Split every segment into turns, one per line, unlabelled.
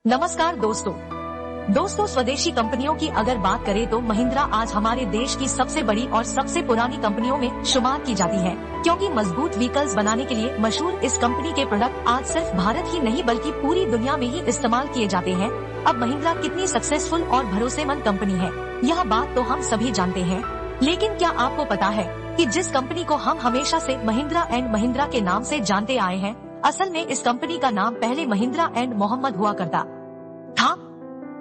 नमस्कार दोस्तों स्वदेशी कंपनियों की अगर बात करें तो महिंद्रा आज हमारे देश की सबसे बड़ी और सबसे पुरानी कंपनियों में शुमार की जाती है, क्योंकि मजबूत व्हीकल्स बनाने के लिए मशहूर इस कंपनी के प्रोडक्ट आज सिर्फ भारत ही नहीं बल्कि पूरी दुनिया में ही इस्तेमाल किए जाते हैं। अब महिंद्रा कितनी सक्सेसफुल और भरोसेमंद कंपनी है, यह बात तो हम सभी जानते हैं। लेकिन क्या आपको पता है कि जिस कंपनी को हम हमेशा से महिंद्रा एंड महिंद्रा के नाम से जानते आए हैं, असल में इस कंपनी का नाम पहले महिंद्रा एंड मोहम्मद हुआ करता था।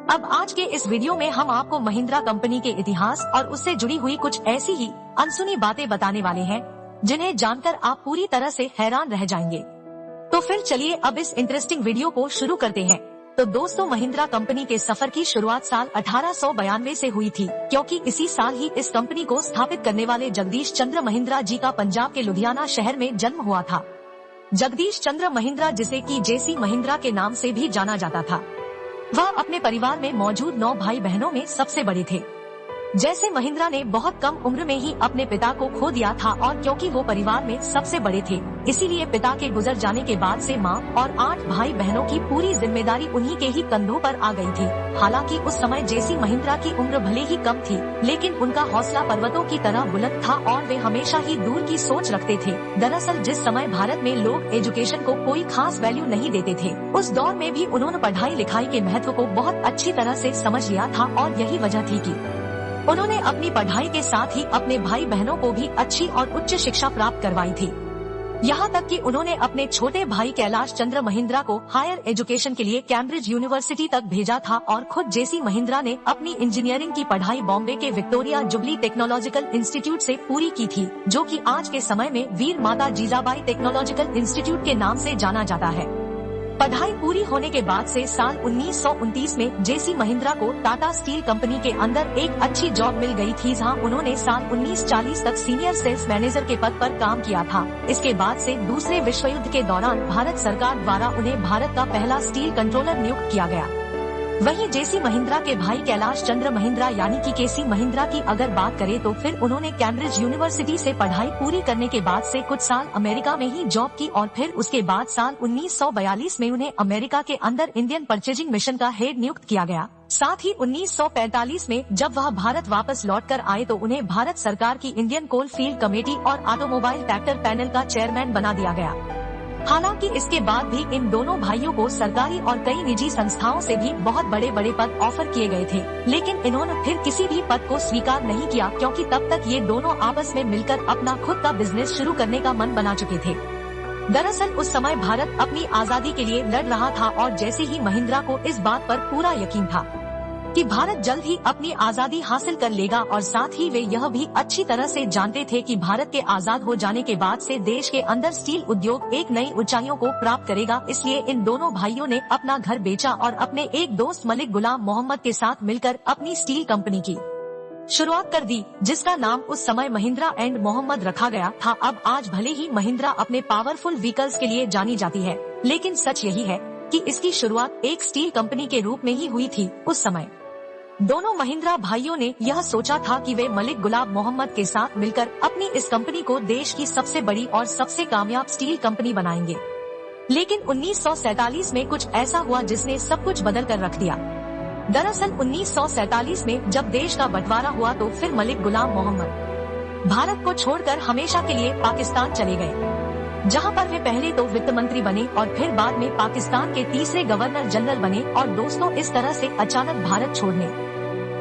अब आज के इस वीडियो में हम आपको महिंद्रा कंपनी के इतिहास और उससे जुड़ी हुई कुछ ऐसी ही अनसुनी बातें बताने वाले हैं जिन्हें जानकर आप पूरी तरह से हैरान रह जाएंगे। तो फिर चलिए अब इस इंटरेस्टिंग वीडियो को शुरू करते हैं। तो दोस्तों, महिंद्रा कंपनी के सफर की शुरुआत साल 1892 से हुई थी, क्योंकि इसी साल ही इस कंपनी को स्थापित करने वाले जगदीश चंद्र महिंद्रा जी का पंजाब के लुधियाना शहर में जन्म हुआ था। जगदीश चंद्र महिंद्रा, जिसे कि जेसी महिंद्रा के नाम से भी जाना जाता था, वह अपने परिवार में मौजूद 9 भाई बहनों में सबसे बड़े थे। जैसे महिंद्रा ने बहुत कम उम्र में ही अपने पिता को खो दिया था और क्योंकि वो परिवार में सबसे बड़े थे, इसीलिए पिता के गुजर जाने के बाद से मां और 8 भाई बहनों की पूरी जिम्मेदारी उन्हीं के ही कंधों पर आ गई थी। हालांकि उस समय जेसी महिंद्रा की उम्र भले ही कम थी, लेकिन उनका हौसला पर्वतों की तरह बुलंद था और वे हमेशा ही दूर की सोच रखते थे। दरअसल जिस समय भारत में लोग एजुकेशन को कोई खास वैल्यू नहीं देते थे, उस दौर में भी उन्होंने पढ़ाई लिखाई के महत्व को बहुत अच्छी तरह से समझ लिया था और यही वजह थी कि उन्होंने अपनी पढ़ाई के साथ ही अपने भाई बहनों को भी अच्छी और उच्च शिक्षा प्राप्त करवाई थी। यहाँ तक कि उन्होंने अपने छोटे भाई कैलाश चंद्र महिंद्रा को हायर एजुकेशन के लिए कैम्ब्रिज यूनिवर्सिटी तक भेजा था और खुद जेसी महिंद्रा ने अपनी इंजीनियरिंग की पढ़ाई बॉम्बे के विक्टोरिया जुबली टेक्नोलॉजिकल इंस्टीट्यूट से पूरी की थी, जो कि आज के समय में वीर माता जीजाबाई टेक्नोलॉजिकल इंस्टीट्यूट के नाम से जाना जाता है। पढ़ाई पूरी होने के बाद से साल 1929 में जेसी महिंद्रा को टाटा स्टील कंपनी के अंदर एक अच्छी जॉब मिल गई थी, जहां उन्होंने साल 1940 तक सीनियर सेल्स मैनेजर के पद पर काम किया था। इसके बाद से दूसरे विश्व युद्ध के दौरान भारत सरकार द्वारा उन्हें भारत का पहला स्टील कंट्रोलर नियुक्त किया गया। वहीं जेसी महिंद्रा के भाई कैलाश चंद्र महिंद्रा यानी कि केसी महिंद्रा की अगर बात करें तो फिर उन्होंने कैम्ब्रिज यूनिवर्सिटी से पढ़ाई पूरी करने के बाद से कुछ साल अमेरिका में ही जॉब की और फिर उसके बाद साल 1942 में उन्हें अमेरिका के अंदर इंडियन परचेजिंग मिशन का हेड नियुक्त किया गया। साथ ही 1945 में जब वह भारत वापस लौटकर आए तो उन्हें भारत सरकार की इंडियन कोल फील्ड कमेटी और ऑटोमोबाइल ट्रैक्टर पैनल का चेयरमैन बना दिया गया। हालांकि इसके बाद भी इन दोनों भाइयों को सरकारी और कई निजी संस्थाओं से भी बहुत बड़े बड़े पद ऑफर किए गए थे, लेकिन इन्होंने फिर किसी भी पद को स्वीकार नहीं किया, क्योंकि तब तक ये दोनों आपस में मिलकर अपना खुद का बिजनेस शुरू करने का मन बना चुके थे। दरअसल उस समय भारत अपनी आजादी के लिए लड़ रहा था और जैसे ही महिंद्रा को इस बात पर पूरा यकीन था कि भारत जल्द ही अपनी आजादी हासिल कर लेगा और साथ ही वे यह भी अच्छी तरह से जानते थे कि भारत के आजाद हो जाने के बाद से देश के अंदर स्टील उद्योग एक नई ऊंचाइयों को प्राप्त करेगा, इसलिए इन दोनों भाइयों ने अपना घर बेचा और अपने एक दोस्त मलिक गुलाम मोहम्मद के साथ मिलकर अपनी स्टील कंपनी की शुरुआत कर दी, जिसका नाम उस समय महिंद्रा एंड मोहम्मद रखा गया था। अब आज भले ही महिंद्रा अपने पावरफुल व्हीकल्स के लिए जानी जाती है, लेकिन सच यही है कि इसकी शुरुआत एक स्टील कंपनी के रूप में ही हुई थी। उस समय दोनों महिंद्रा भाइयों ने यह सोचा था कि वे मलिक गुलाम मोहम्मद के साथ मिलकर अपनी इस कंपनी को देश की सबसे बड़ी और सबसे कामयाब स्टील कंपनी बनाएंगे। लेकिन 1947 में कुछ ऐसा हुआ जिसने सब कुछ बदल कर रख दिया। दरअसल 1947 में जब देश का बंटवारा हुआ तो फिर मलिक गुलाम मोहम्मद भारत को छोड़कर हमेशा के लिए पाकिस्तान चले गए, जहां पर वे पहले तो वित्त मंत्री बने और फिर बाद में पाकिस्तान के तीसरे गवर्नर जनरल बने। और दोस्तों, इस तरह से अचानक भारत छोड़ने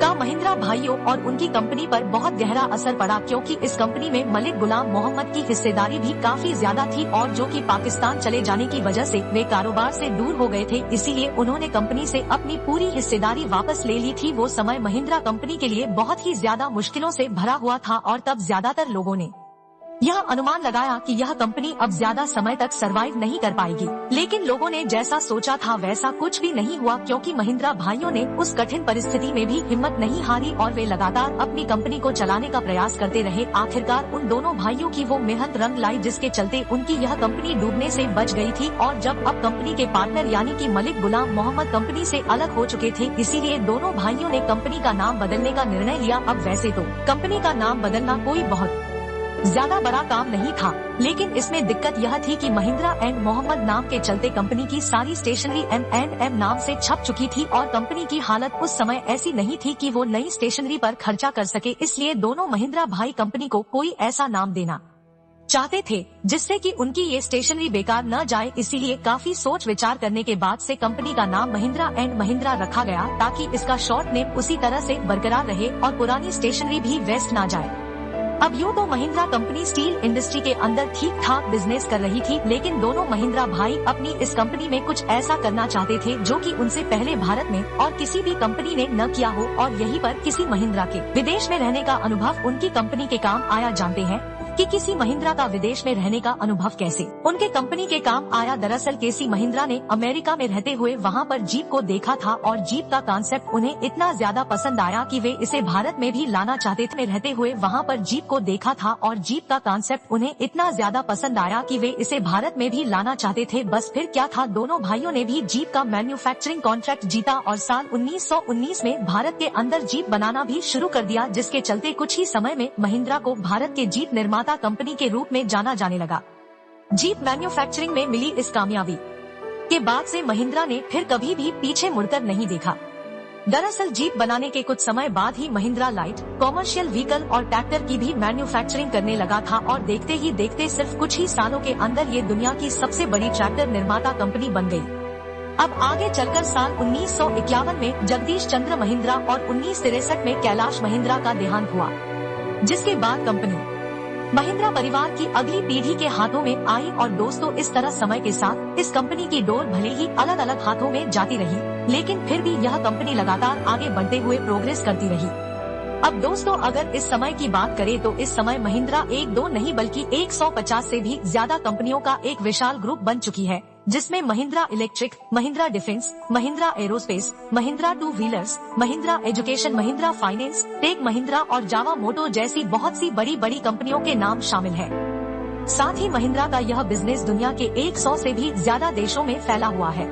का महिंद्रा भाइयों और उनकी कंपनी पर बहुत गहरा असर पड़ा, क्योंकि इस कंपनी में मलिक गुलाम मोहम्मद की हिस्सेदारी भी काफी ज्यादा थी और जो कि पाकिस्तान चले जाने की वजह से वे कारोबार से दूर हो गए थे, इसीलिए उन्होंने कंपनी से अपनी पूरी हिस्सेदारी वापस ले ली थी। वो समय महिंद्रा कंपनी के लिए बहुत ही ज्यादा मुश्किलों से भरा हुआ था और तब ज्यादातर लोगों ने यह अनुमान लगाया कि यह कंपनी अब ज्यादा समय तक सरवाइव नहीं कर पाएगी, लेकिन लोगों ने जैसा सोचा था वैसा कुछ भी नहीं हुआ, क्योंकि महिंद्रा भाइयों ने उस कठिन परिस्थिति में भी हिम्मत नहीं हारी और वे लगातार अपनी कंपनी को चलाने का प्रयास करते रहे। आखिरकार उन दोनों भाइयों की वो मेहनत रंग लाई, जिसके चलते उनकी यह कंपनी डूबने से बच गई थी। और जब अब कंपनी के पार्टनर यानी कि मलिक गुलाम मोहम्मद कंपनी से अलग हो चुके थे, इसीलिए दोनों भाइयों ने कंपनी का नाम बदलने का निर्णय लिया। अब वैसे तो कंपनी का नाम बदलना कोई बहुत ज्यादा बड़ा काम नहीं था, लेकिन इसमें दिक्कत यह थी कि महिंद्रा एंड मोहम्मद नाम के चलते कंपनी की सारी स्टेशनरी M&M नाम से छप चुकी थी और कंपनी की हालत उस समय ऐसी नहीं थी कि वो नई स्टेशनरी पर खर्चा कर सके। इसलिए दोनों महिंद्रा भाई कंपनी को कोई ऐसा नाम देना चाहते थे जिससे कि उनकी ये स्टेशनरी बेकार न जाए। इसीलिए काफी सोच विचार करने के बाद से कंपनी का नाम महिंद्रा एंड महिंद्रा रखा गया, ताकि इसका शॉर्ट नेम उसी तरह से बरकरार रहे और पुरानी स्टेशनरी भी वेस्ट न जाए। अब यूँ तो महिंद्रा कंपनी स्टील इंडस्ट्री के अंदर ठीक ठाक बिजनेस कर रही थी, लेकिन दोनों महिंद्रा भाई अपनी इस कंपनी में कुछ ऐसा करना चाहते थे जो कि उनसे पहले भारत में और किसी भी कंपनी ने न किया हो। और यहीं पर किसी महिंद्रा के विदेश में रहने का अनुभव उनकी कंपनी के काम आया। जानते हैं कि किसी महिंद्रा का विदेश में रहने का अनुभव कैसे उनके कंपनी के काम आया। दरअसल केसी महिंद्रा ने अमेरिका में रहते हुए वहां पर जीप को देखा था और जीप का कॉन्सेप्ट उन्हें इतना ज्यादा पसंद आया कि वे इसे भारत में भी लाना चाहते थे। रहते हुए वहां पर जीप को देखा था और जीप का कॉन्सेप्ट उन्हें इतना ज्यादा पसंद आया कि वे इसे भारत में भी लाना चाहते थे। बस फिर क्या था, दोनों भाइयों ने भी जीप का मैन्युफैक्चरिंग कॉन्ट्रैक्ट जीता और साल 1919 में भारत के अंदर जीप बनाना भी शुरू कर दिया, जिसके चलते कुछ ही समय में महिंद्रा को भारत के जीप निर्माता कंपनी के रूप में जाना जाने लगा। जीप मैन्युफैक्चरिंग में मिली इस कामयाबी के बाद से महिंद्रा ने फिर कभी भी पीछे मुड़कर नहीं देखा। दरअसल जीप बनाने के कुछ समय बाद ही महिंद्रा लाइट कॉमर्शियल व्हीकल और ट्रैक्टर की भी मैन्युफैक्चरिंग करने लगा था और देखते ही देखते सिर्फ कुछ ही सालों के अंदर ये दुनिया की सबसे बड़ी ट्रैक्टर निर्माता कंपनी बन गई। अब आगे चलकर साल 1951 में जगदीश चंद्र महिंद्रा और 1963 में कैलाश महिंद्रा का देहांत हुआ, जिसके बाद कंपनी महिंद्रा परिवार की अगली पीढ़ी के हाथों में आई। और दोस्तों, इस तरह समय के साथ इस कंपनी की डोर भले ही अलग अलग हाथों में जाती रही, लेकिन फिर भी यह कंपनी लगातार आगे बढ़ते हुए प्रोग्रेस करती रही। अब दोस्तों, अगर इस समय की बात करें तो इस समय महिंद्रा एक दो नहीं बल्कि 150 से भी ज्यादा कंपनियों का एक विशाल ग्रुप बन चुकी है, जिसमें Mahindra electric, Mahindra defence, Mahindra aerospace, Mahindra two wheelers, Mahindra education, Mahindra finance, tech Mahindra और जावा मोटो जैसी बहुत सी बड़ी बड़ी कंपनियों के नाम शामिल हैं। साथ ही महिंद्रा का यह बिजनेस दुनिया के 100 से भी ज्यादा देशों में फैला हुआ है,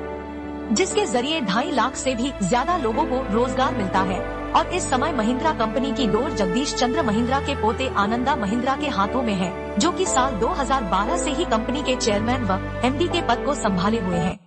जिसके जरिए 2.5 लाख से भी ज्यादा लोगों को रोजगार मिलता है। और इस समय महिंद्रा कंपनी की डोर जगदीश चंद्र महिंद्रा के पोते आनंदा महिंद्रा के हाथों में है, जो कि साल 2012 से ही कंपनी के चेयरमैन व MD के पद को संभाले हुए हैं।